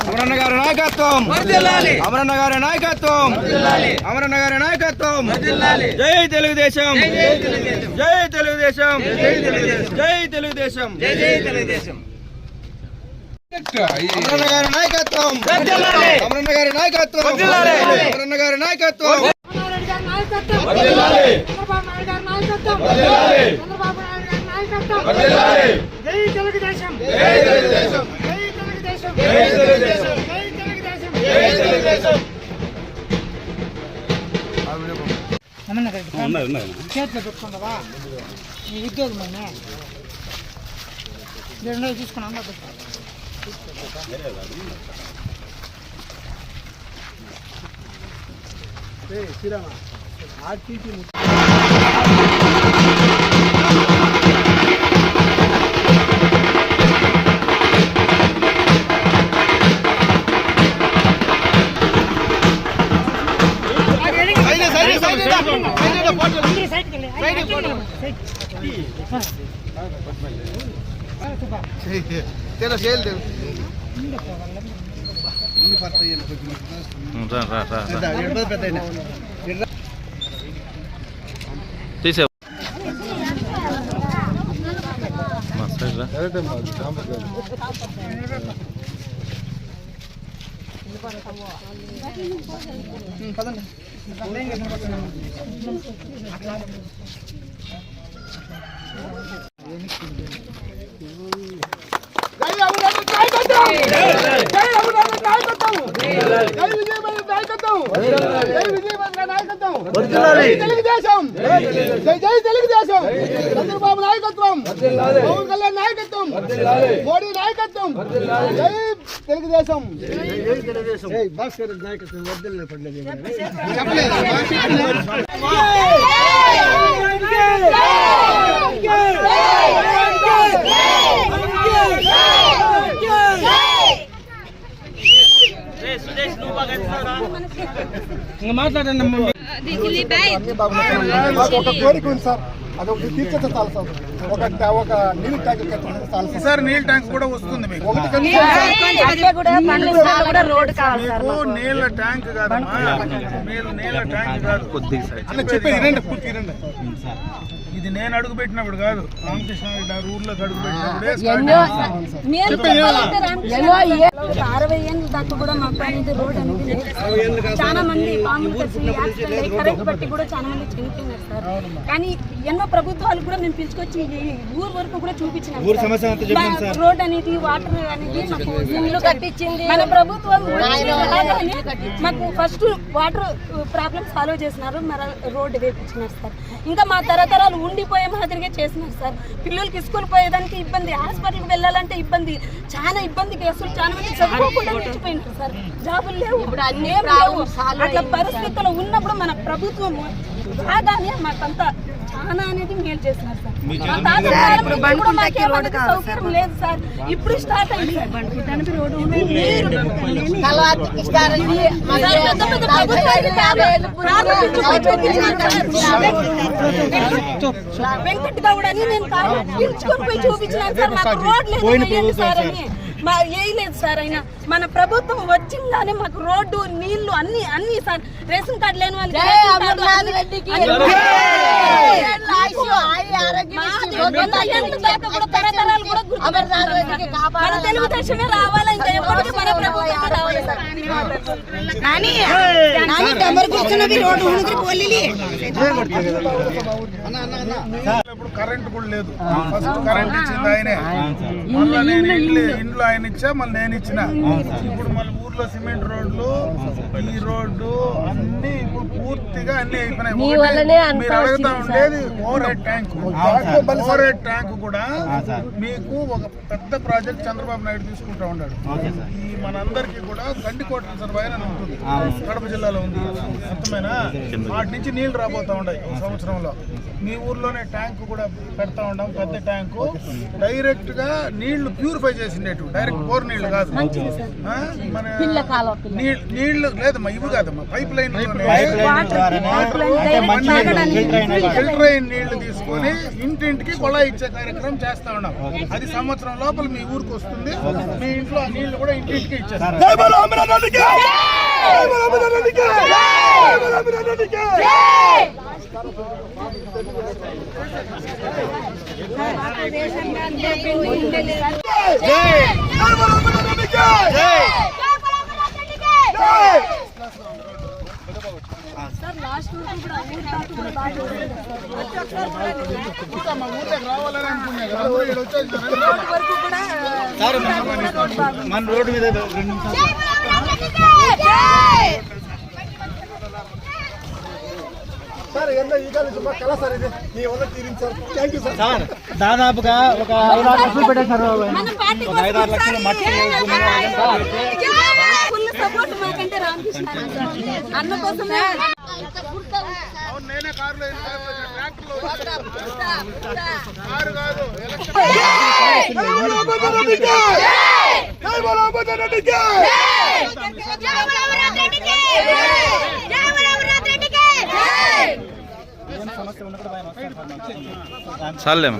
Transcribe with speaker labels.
Speaker 1: అమరన్న గారి నాయకత్వం, అమరన్న గారి నాయకత్వం, అమరన్న గారి నాయకత్వం. జై తెలుగుదేశం, జై తెలుగుదేశం, జై తెలుగుదేశం, జై తెలుగుదేశం. అమరన్న గారి నాయకత్వం, అమరన్న గారి నాయకత్వం, అమరన్న గారి నాయకత్వం.
Speaker 2: జై తెలుగుదేశం, జై తెలుగుదేశం, జై తెలుగుదేశం, జై తెలుగుదేశం, జై తెలుగుదేశం, జై తెలుగుదేశం. చేతిలో పెట్టుకున్నావా నీ ఉద్యోగం తీసుకున్నా శ్రీరామ
Speaker 3: తీసే
Speaker 2: చంద్రబాబు నాయకత్వం, పవన్ కళ్యాణ్ నాయకత్వం, మోడీ నాయకత్వం, జై తెలుగుదేశం, జై తెలుగుదేశం. భాస్కర్ నాయకత్వం వద్దలే పడలేదు మాట్లాడండి. ఒక కోరిక ఉంది సార్, అది ఒకటి తీర్చేస్తే చాలు సార్. ఒక నీళ్ళ ట్యాంక్ చాలు సార్. నీళ్ళ ట్యాంక్ కూడా వస్తుంది మీకు. నీళ్ళ ట్యాంక్ కాదమ్మా, నీళ్ళ ట్యాంక్ కాదు. చెప్పేది పూర్తి వినండి. ఇది నేను అడుగు పెట్టినప్పుడు కాదు, రామకృష్ణ రెడ్డి ఊర్లోకి అడుగు పెట్టినప్పుడే
Speaker 4: 60 ఏళ్ళ దాకా కూడా మాకు అనేది రోడ్ అనేది చాలా మంది కరెంట్ బట్టి కూడా చాలా మంది చనిపోయినారు సార్. కానీ ఎన్నో ప్రభుత్వాలు కూడా మేము పిలుచుకొచ్చి ఊరు వరకు కూడా చూపించినాం. రోడ్ అనేది వాటర్ అనేది మాకు ఇల్లు కట్టించింది మన ప్రభుత్వం. మాకు ఫస్ట్ వాటర్ ప్రాబ్లమ్ సాల్వ్ చేసినారు, మరి రోడ్డు వేపించినారు సార్. ఇంకా మా తరతరాలు ఉండిపోయే మాదిరిగా చేసినారు సార్. పిల్లలకి స్కూల్ పోయేదానికి ఇబ్బంది, హాస్పిటల్కి వెళ్ళాలంటే ఇబ్బంది, చాలా ఇబ్బందికి అసలు చాలా మంది చదువుకోకుండా నిలిచిపోయినారు సార్. జాబులు లేవు, అట్లా పరిస్థితుల్లో ఉన్నప్పుడు మన ప్రభుత్వం రాగానే మాకంతా చాలా అనేది మేలు చేస్తున్నారు సార్. సౌకర్యం లేదు సార్, ఇప్పుడు స్టార్ట్ అయింది రోడ్డు. వెంకట గౌడ్ అని నేను పిలుచుకొని పోయి చూపించినాను సార్. మాకు రోడ్ లేదు సార్ అని వేయలేదు సార్. అయినా మన ప్రభుత్వం వచ్చిందానే మాకు రోడ్డు, నీళ్లు అన్ని సార్. రేషన్ కార్డు లేని వాళ్ళకి తెలుగుదేశమే రావాలి, ఇంకా ఎప్పటికీ మన ప్రభుత్వం రావాలి సార్.
Speaker 2: కరెంట్ కూడా లేదు, ఫస్ట్ కరెంట్ ఇచ్చింది ఆయనే. మళ్ళీ నేను ఇంట్లో ఆయన ఇచ్చా, మళ్ళీ నేను ఇచ్చిన. ఇప్పుడు మళ్ళీ ఊర్లో సిమెంట్ రోడ్లు, ఈ రోడ్డు అన్ని ఇప్పుడు పూర్తిగా అన్ని అయిపోయినాయి. మీరు అడుగుతా ఉండేది over head tank. Over head tank కూడా మీకు ఒక పెద్ద ప్రాజెక్ట్ చంద్రబాబు నాయుడు తీసుకుంటా ఉన్నాడు. ఈ మనందరికీ కూడా గండికోట రిజర్వాయర్ అని ఉంటుంది, కడప జిల్లాలో ఉంది. అర్థమైనా వాటి నుంచి నీళ్లు రాబోతా ఉన్నాయి ఒక సంవత్సరంలో. మీ ఊర్లోనే ట్యాంక్ కూడా కూడా పెడతా ఉన్నాం. పెద్ద ట్యాంకు డైరెక్ట్ గా నీళ్లు ప్యూరిఫై చేసినట్టు, డైరెక్ట్ బోర్ నీళ్లు కాదు. మన నీళ్లు లేదమ్మా, ఇవి కాదమ్మా, పైప్ లైన్ ఫిల్టర్ అయిన నీళ్లు తీసుకొని ఇంటింటికి కొళాయి ఇచ్చే కార్యక్రమం చేస్తా ఉన్నాం. అది సంవత్సరం లోపల మీ ఊరికి వస్తుంది. మీ ఇంట్లో ఆ నీళ్లు కూడా ఇంటింటికి ఇచ్చేస్తారు. రావాలని అనుకున్నా కదా,
Speaker 1: మన రోడ్డు మీద దాదాపుగా ఒక 5-6 లక్షలు పెట్టారు. 5-6 లక్షలు మట్టి
Speaker 2: నేనే కారులో కారు కాదు
Speaker 1: సమస్య ఉన్నప్పుడు చాలేమా.